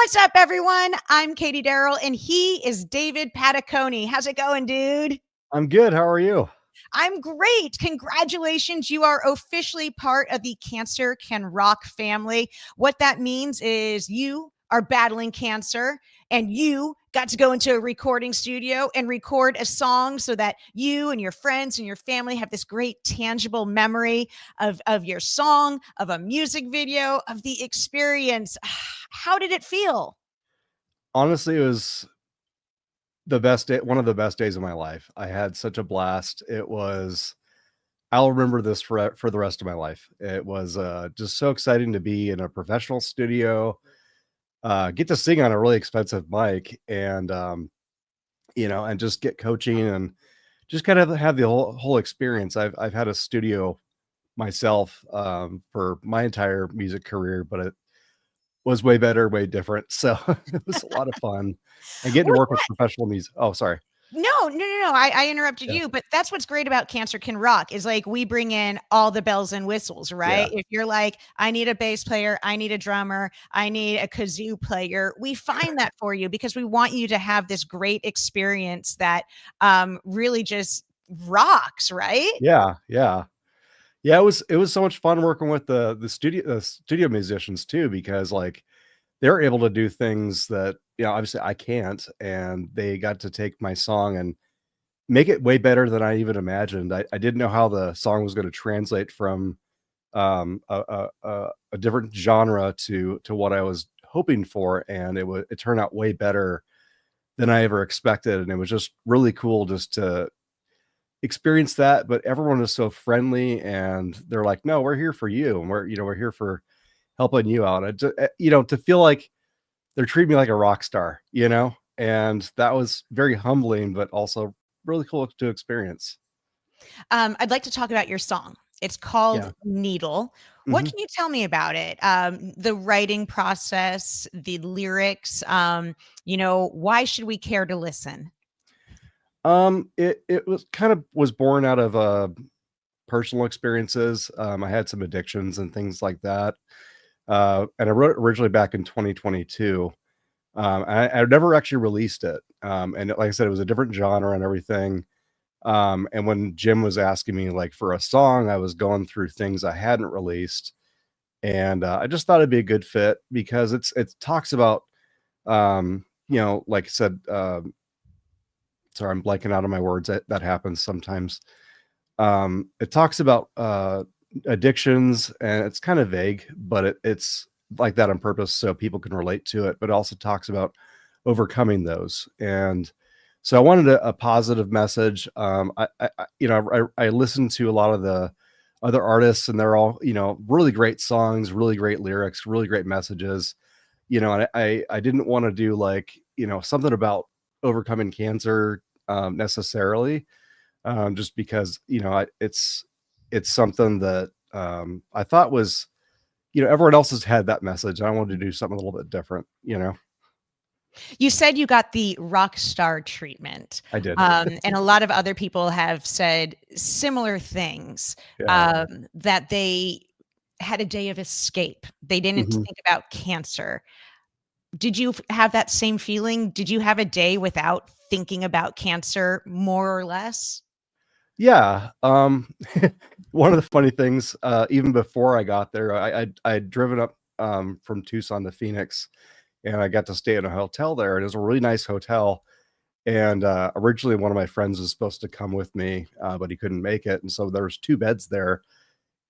What's up, everyone? I'm Katie Daryl, and he is David Pataconi. How's it going, dude? I'm good. How are you? I'm great. Congratulations. You are officially part of the Cancer Can Rock family. What that means is you are battling cancer and you got to go into a recording studio and record a song so that you and your friends and your family have this great tangible memory of your song, of a music video, of the experience. How did it feel? Honestly, it was the best day, one of the best days of my life. I had such a blast. I'll remember this for the rest of my life. It was just so exciting to be in a professional studio, get to sing on a really expensive mic, and and just get coaching and just kind of have the whole experience. I've had a studio myself for my entire music career, but it was way better, way different. So it was a lot of fun and getting to Well, work with professional music. Oh, sorry. no. I interrupted Yeah. you, but that's what's great about Cancer Can Rock is like we bring in all the bells and whistles, right? Yeah. If you're like, I need a bass player, I need a drummer, I need a kazoo player, we find that for you because we want you to have this great experience that really just rocks, right? Yeah. Yeah. Yeah. It was so much fun working with the studio musicians too, because like they're able to do things that, obviously I can't. And they got to take my song and make it way better than I even imagined. I didn't know how the song was going to translate from a different genre to what I was hoping for, and it turned out way better than I ever expected, and it was just really cool just to experience that. But everyone is so friendly, and they're like, "No, we're here for you, and we're here for helping you out." To feel like they're treating me like a rock star, and that was very humbling, but also really cool to experience. I'd like to talk about your song. It's called Yeah. Needle. What Mhm. can you tell me about it? The writing process, the lyrics, why should we care to listen? It was born out of personal experiences. I had some addictions and things like that. And I wrote it originally back in 2022. I never actually released it. And like I said, it was a different genre and everything. And when Jim was asking me like for a song, I was going through things I hadn't released, and I just thought it'd be a good fit because it talks about like I said, sorry, I'm blanking out on my words. That happens sometimes. It talks about addictions, and it's kind of vague, but it's like that on purpose so people can relate to it. But it also talks about overcoming those, and so I wanted a positive message. I listened to a lot of the other artists, and they're all really great songs, really great lyrics, really great messages. And I didn't want to do like something about overcoming cancer necessarily, just because it's something that I thought was everyone else has had that message. I wanted to do something a little bit different. You said you got the rock star treatment, I did. and a lot of other people have said similar things, Yeah. that they had a day of escape. They didn't Mhm. think about cancer. Did you have that same feeling? Did you have a day without thinking about cancer more or less? Yeah. One of the funny things, even before I got there, I'd driven up from Tucson to Phoenix, and I got to stay in a hotel there, and it was a really nice hotel. And originally, one of my friends was supposed to come with me, but he couldn't make it, and so there was two beds there,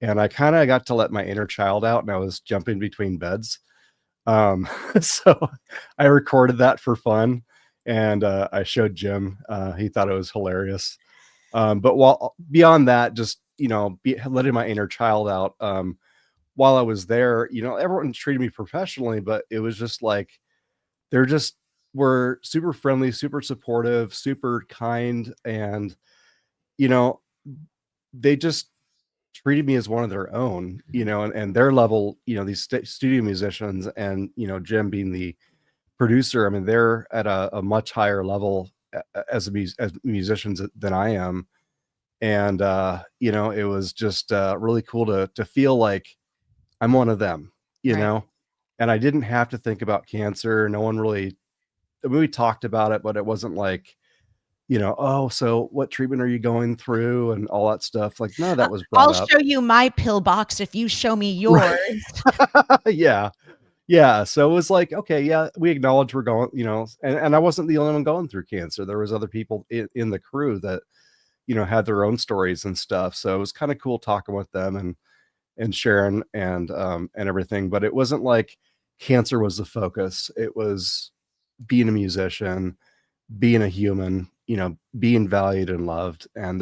and I kind of got to let my inner child out, and I was jumping between beds. So I recorded that for fun, and I showed Jim. He thought it was hilarious. But while beyond that, just letting my inner child out. While I was there, everyone treated me professionally, but it was just like they're just were super friendly, super supportive, super kind, and you know they just treated me as one of their own, and their level, these studio musicians, and Jim being the producer. I mean, they're at a much higher level as musicians than I am, and it was just really cool to feel like I'm one of them, you Right. know. and I didn't have to think about cancer. No one really, I mean, we talked about it, but it wasn't like, oh, so what treatment are you going through and all that stuff. Like none of that was brought I'll up. show you my pill box if you show me Right. yours. Yeah. Yeah. So it was like, okay, yeah, we acknowledge we're going, and I wasn't the only one going through cancer. There was other people in the crew that, had their own stories and stuff. So it was kind of cool talking with them and sharing and everything. But it wasn't like cancer was the focus. It was being a musician, being a human, being valued and loved. And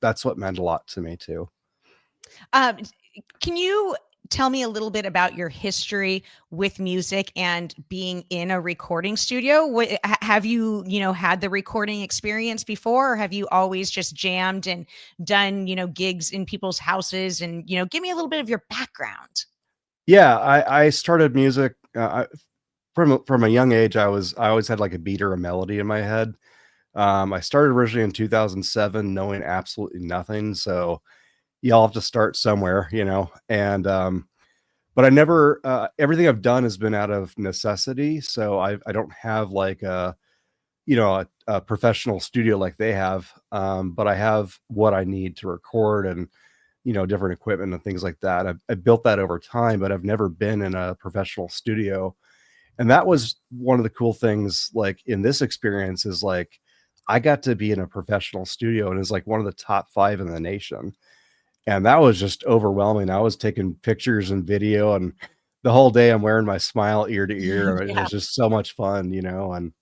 that's what meant a lot to me too. Um, can you tell me a little bit about your history with music and being in a recording studio? Have you, had the recording experience before, or have you always just jammed and done, gigs in people's houses? And, give me a little bit of your background. Yeah. I started music, from a young age. I always had like a beat or a melody in my head. I started originally in 2007, knowing absolutely nothing. So you all have to start somewhere, and, but I never, everything I've done has been out of necessity. So I don't have like a professional studio like they have. But I have what I need to record and, different equipment and things like that. I built that over time, but I've never been in a professional studio. And that was one of the cool things, like in this experience, is like I got to be in a professional studio and is like one of the top 5 in the nation. And that was just overwhelming. I was taking pictures and video, and the whole day I'm wearing my smile ear to ear. I mean, it Yeah. was just so much fun, and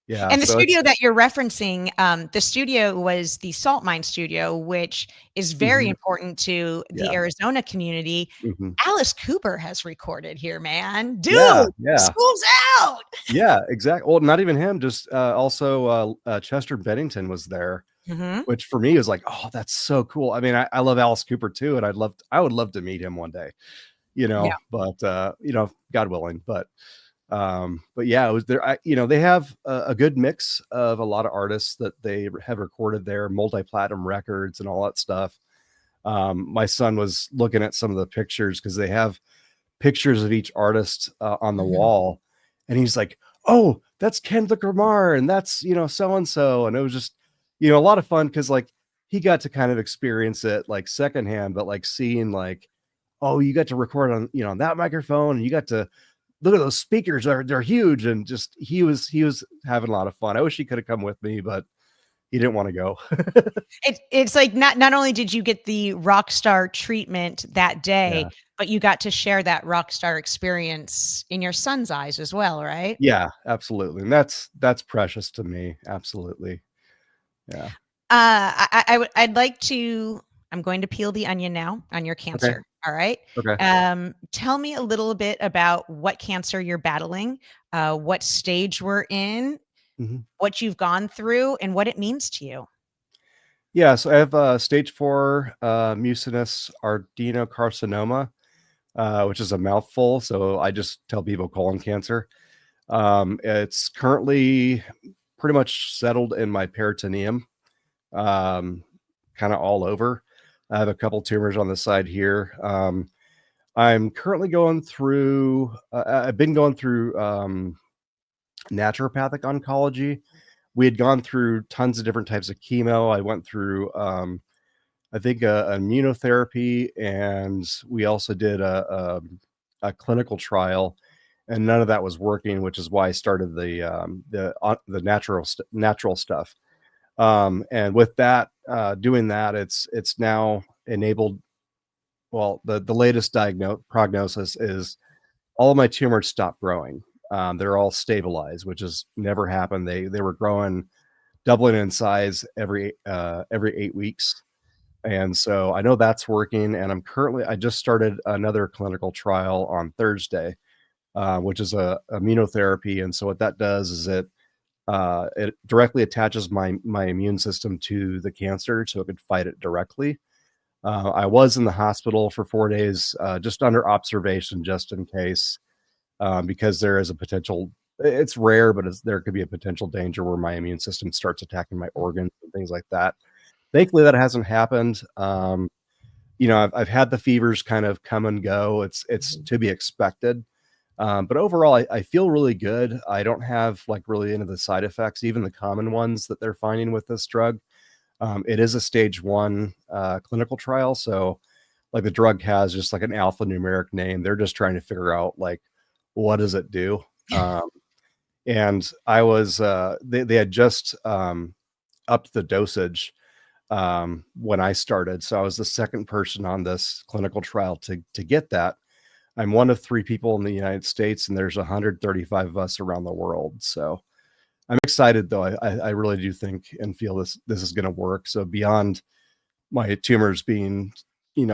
yeah, And the so it's studio that you're referencing, the studio was the Salt Mine Studio, which is very mhm, important to the yeah, Arizona community. mhm. Alice Cooper has recorded here, man. Yeah, Dude, yeah, school's out. yeah, exactly. Well, not even him, just, also, Chester Bennington was there, Mhm. which for me was like, "Oh, that's so cool." I mean, I love Alice Cooper too, and I would love to meet him one day, Yeah. but, God willing. But yeah, it was there. They have a good mix of a lot of artists that they have recorded there, multi-platinum records and all that stuff. My son was looking at some of the pictures because they have pictures of each artist on the Mhm. wall, and he's like, "Oh, that's Kendrick Lamar, and that's so and so," and it was just a lot of fun because like he got to kind of experience it like secondhand, but like seeing like, oh, you got to record on on that microphone, and you got to look at those speakers, they're huge, and just he was having a lot of fun. I wish he could have come with me, but he didn't want to go. It's like not only did you get the rock star treatment that day, Yeah. but you got to share that rock star experience in your son's eyes as well, right? Yeah, absolutely. And that's precious to me. Absolutely. Yeah. I'd like to I'm going to peel the onion now on your Okay. cancer, all right? Okay. Tell me a little bit about what cancer you're battling, what stage we're in, Mhm. what you've gone through, and what it means to you. Yeah, so I have stage 4 mucinous adenocarcinoma, which is a mouthful. So I just tell people colon cancer. It's currently pretty much settled in my peritoneum, um, kind of all over. I have a couple tumors on the side here. I'm currently going through, I've been going through naturopathic oncology. We had gone through tons of different types of chemo. I went through, I think, immunotherapy, and we also did a clinical trial, and none of that was working, which is why I started the natural stuff. And with that, doing that, it's now enabled. Well, the latest prognosis is all of my tumors stopped growing. They're all stabilized, which has never happened. They were growing, doubling in size every 8 weeks, and so I know that's working. And I just started another clinical trial on Thursday, which is a immunotherapy. And so what that does is it directly attaches my immune system to the cancer, so it could fight it directly. I was in the hospital for 4 days, just under observation, just in case, because there is a potential. It's rare, but there could be a potential danger where my immune system starts attacking my organs and things like that. Thankfully, that hasn't happened. I've had the fevers kind of come and go. It's to be expected. But overall, I feel really good. I don't have like really any of the side effects, even the common ones that they're finding with this drug. It is a stage 1 clinical trial, so like the drug has just like an alphanumeric name. They're just trying to figure out like what does it do. And I was they had just upped the dosage when I started, so I was the second person on this clinical trial to get that. I'm one of 3 people in the United States, and there's 135 of us around the world. So I'm excited, though. I really do think and feel this is going to work. So beyond my tumors being,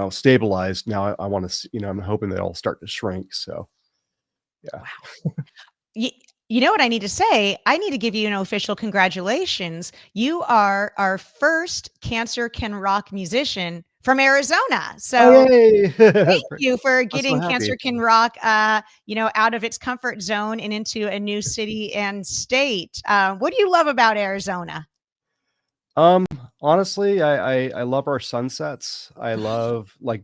stabilized, now I want to, I'm hoping they all start to shrink. So yeah. Wow. You, you know what I need to say? I need to give you an official congratulations. You are our first Cancer Can Rock musician from Arizona. Oh, So yay! thank you for I'm so getting happy. Cancer Can Rock, out of its comfort zone and into a new city and state. What do you love about Arizona? Honestly, I love our sunsets. I love like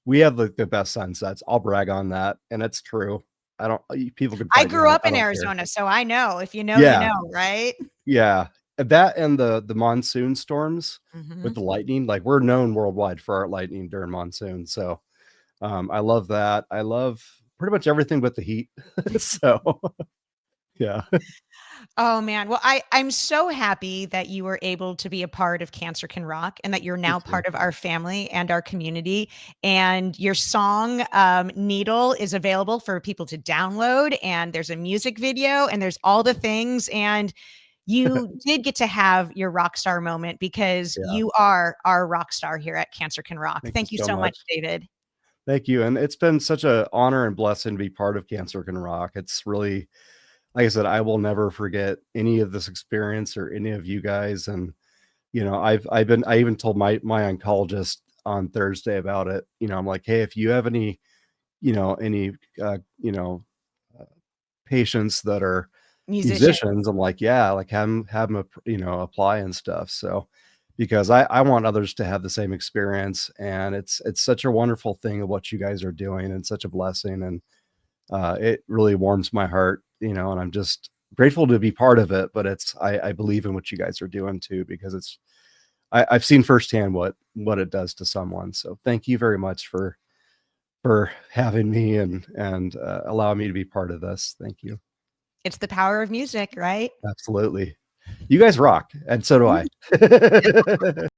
we have the best sunsets. I'll brag on that, and it's true. I don't. People can I fight me grew on it. up I in don't care. Arizona, so I know. If you know, you Yeah, know, right? yeah. That and the monsoon storms with Mhm. the lightning. Like we're known worldwide for our lightning during monsoon. So I love that. I love pretty much everything but the heat. So yeah. Oh man. Well, I'm so happy that you were able to be a part of Cancer Can Rock and that you're now Thank you. part of our family and our community. And your song, Needle, is available for people to download. And there's a music video and there's all the things. And you did get to have your rock star moment because Yeah. you are our rock star here at Cancer Can Rock. Thank you Thank you so so much, much. David. Thank you. And it's been such an honor and blessing to be part of Cancer Can Rock. It's really, like I said, I will never forget any of this experience or any of you guys. And, I even told my oncologist on Thursday about it. I'm like, hey, if you have any, uh, you know, uh, patients that are Musician. musicians, I'm like, yeah, like have them, apply and stuff. So, because I want others to have the same experience, and it's such a wonderful thing of what you guys are doing, and such a blessing, and it really warms my heart, and I'm just grateful to be part of it. But I believe in what you guys are doing too, because I've seen firsthand what it does to someone. So thank you very much for having me and allowing me to be part of this. Thank you. It's the power of music, right? Absolutely. You guys rock, and so do I.